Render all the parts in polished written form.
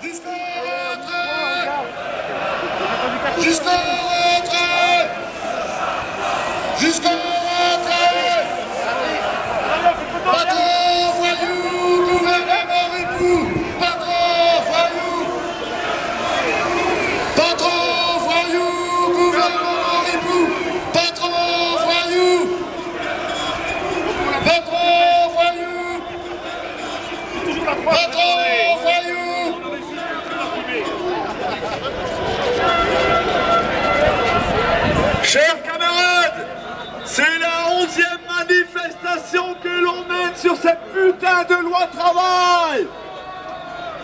Jusqu'au retrait. Jusqu'au retrait. Jusqu'au retrait. Patron, voyou, gouvernement ripou. Patron, voyou. Patron, voyou, gouvernement ripou. Patron, voyou. Patron, voyou. Patron, voyou. Chers camarades, c'est la 11e manifestation que l'on mène sur cette putain de loi travail.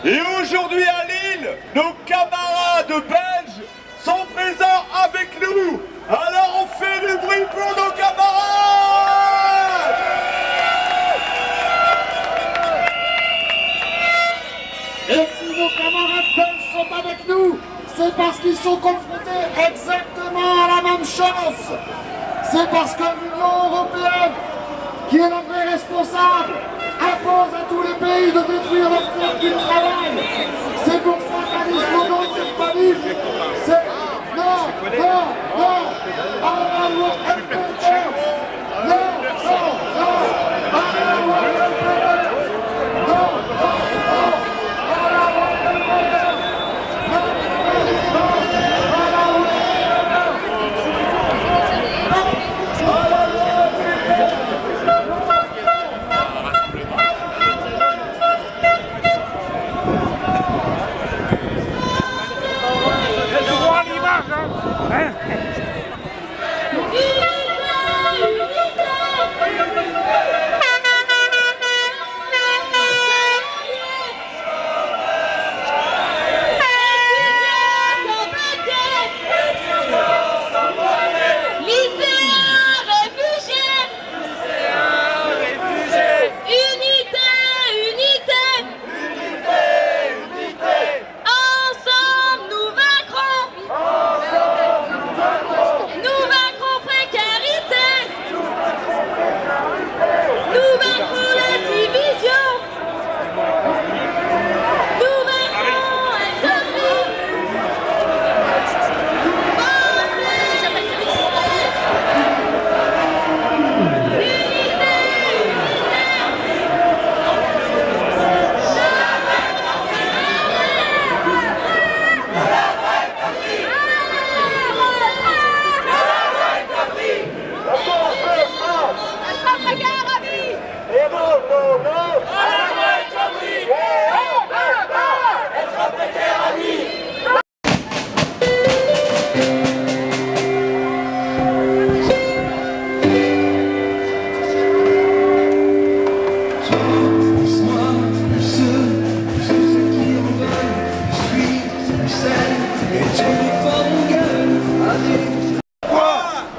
Et aujourd'hui à Lille, nos camarades belges sont présents avec nous. Alors on fait du bruit pour nos camarades. Et si nos camarades belges sont avec nous, c'est parce qu'ils sont confrontés exactement à la même chose. C'est parce que l'Union européenne, qui est la vraie responsable, impose à tous les pays de détruire leur code du travail. C'est pour ça qu'un des slogans de cette manif, c'est non, non, non, à la loi indépendance. Non, non, non, à la loi indépendance. Non, non, non, à la loi indépendance.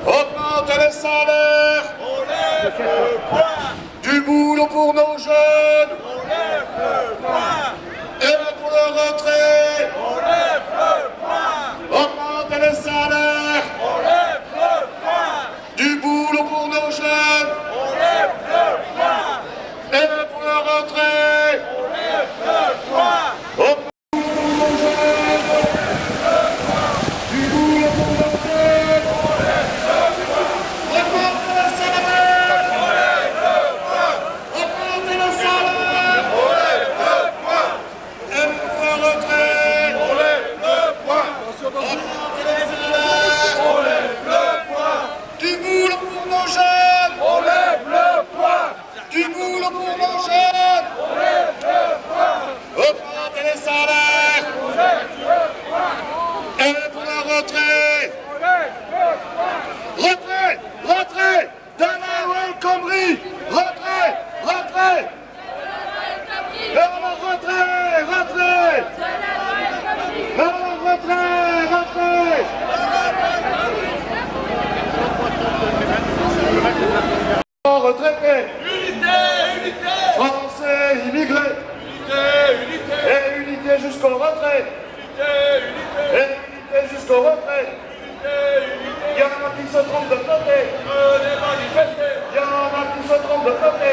Augmente les salaires. Du boulot pour nos jeunes. Et pour le retrait. Augmente les salaires. Du boulot pour nos jeunes. Et pour le retrait. Retrait de la loi El Khomri. Retrait. Retraités. Unité. Français immigrés. Unité. Et unité jusqu'au retrait. Et unité jusqu'au retrait. Il y en a qui se trompent de côté. Il y en a qui se trompent de côté.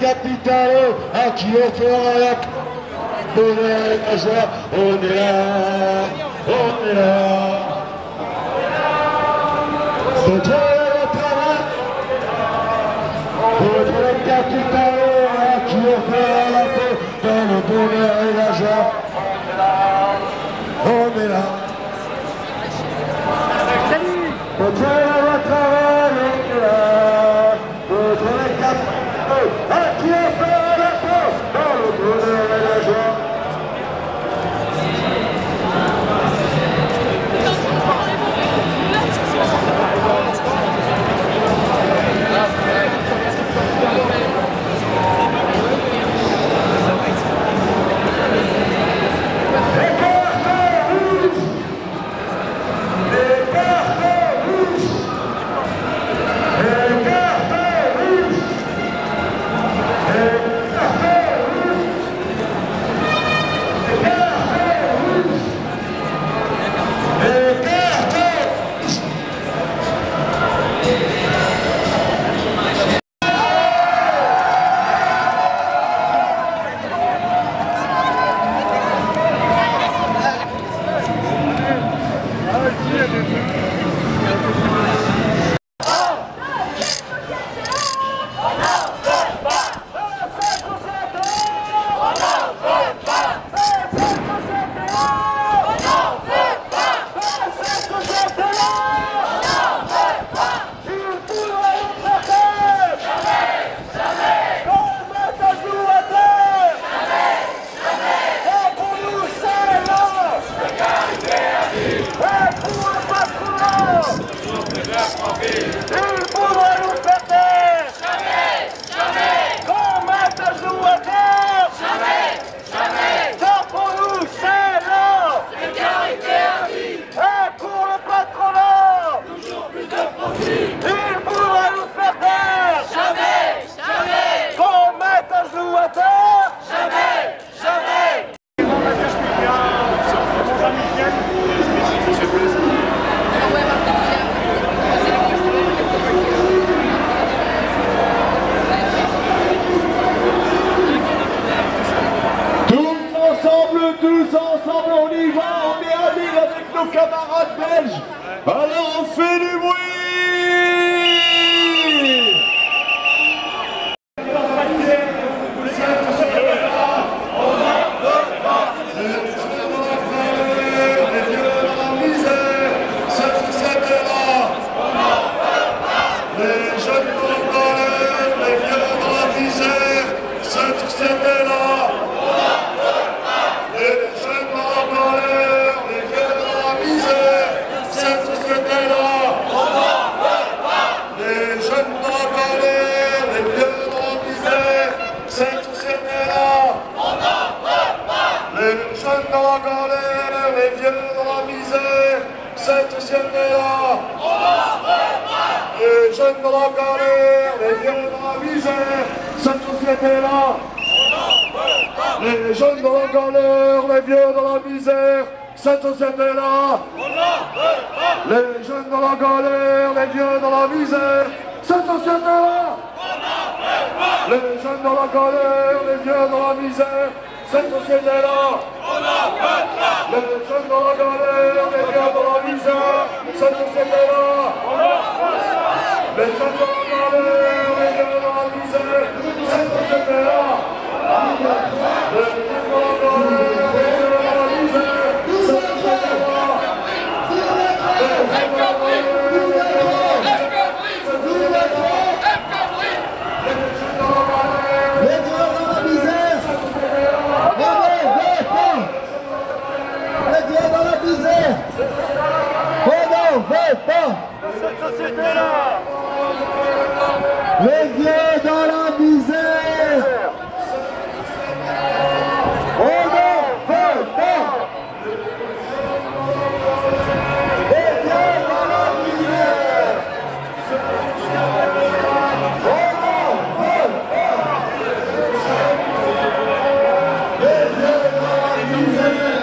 capitale à qui on fera la bonheur et la joie. On est là, on est là. Contre le travail, contre le capitale à qui on fera la paix dans le bonheur et la joie. On est là. Contre le travail, on est là. Contre le capitale à qui on fera la paix dans le bonheur et la joie. Les cartons rouges ensemble, on y va, on est à Lille avec nos camarades belges. Alors on fait du bruit. Cette société-là, les jeunes dans la galère, les vieux dans la misère, cette société-là, les jeunes dans la galère, les vieux dans la misère, cette société-là, les jeunes dans la galère, les vieux dans la misère, cette société-là, les jeunes dans la galère, les vieux dans la misère, cette société-là, les jeunes dans la galère, les vieux dans la misère, cette société-là, les jeunes dans la galère, les vieux dans la misère, cette société-là, les jeunes dans la galère, les vieux dans la misère, cette société-là, les jeunes dans la galère, cette société-là. Les vieux dans la misère. On ne veut pas. Les vieux dans la misère. On ne veut pas. Les vieux dans la misère.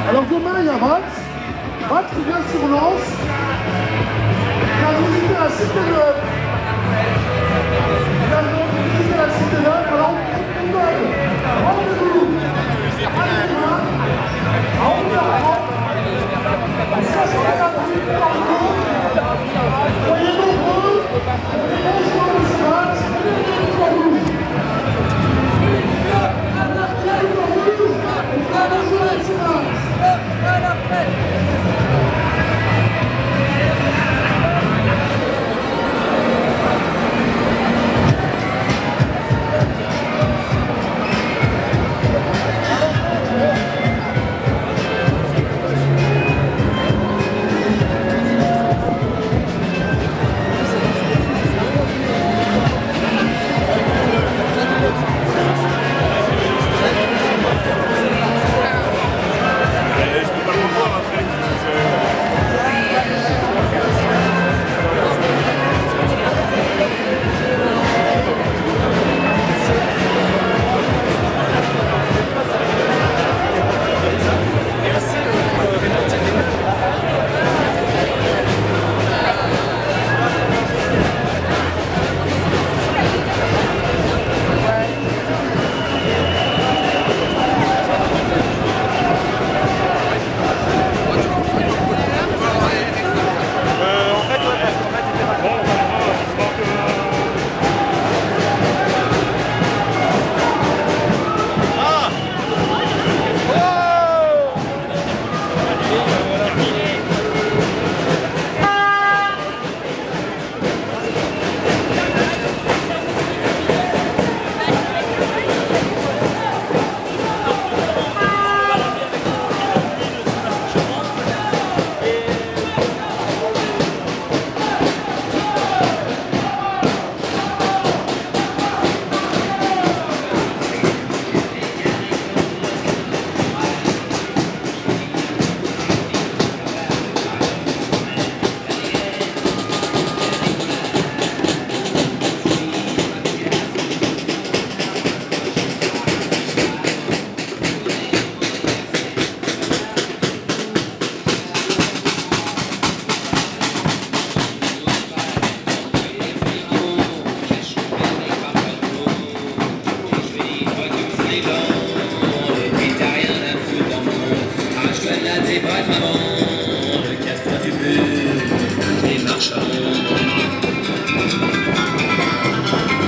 Alors demain il y a Max qui vient sur Lens, qui a visité la cité neuve. Il a visité la cité neuve, alors on donne rendez-vous à demain à 11h30. Ça sera la visite par vous. Soyez nombreux, bonjour monsieur Max, bonjour vous. les bras de maman, le casse-toi du mur, les marchands.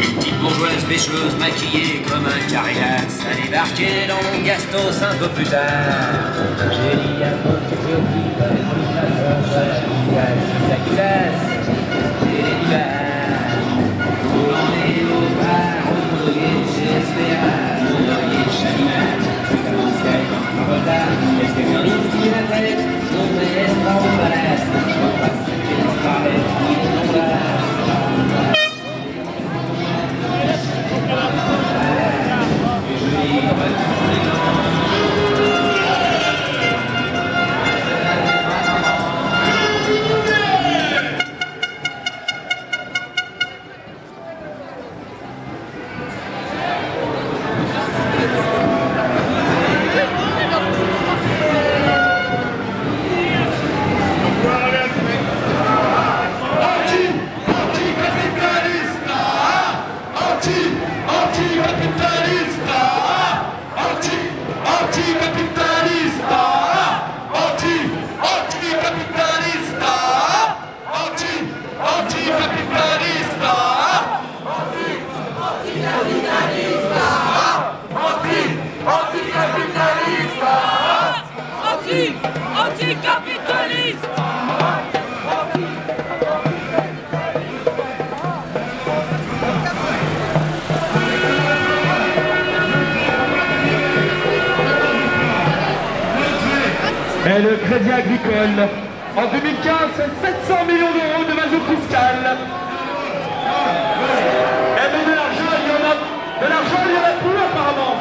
Une petite bourgeoise pêcheuse maquillée comme un cariax a débarqué dans mon gastos un peu plus tard. J'ai dit à mon Théophile, j'ai des divers. Pour l'emmener au bar, au collier chez SPA, au collier Chaminade. Est-ce que Carlis qui la tête, non mais est-ce pas au palace, on va pas se disparaître, il est non là. Et je dis, Anticapitaliste! Et le Crédit Agricole, en 2015, c'est 700 millions d'euros de mesures fiscales. Et mais de l'argent, il y en a plus apparemment.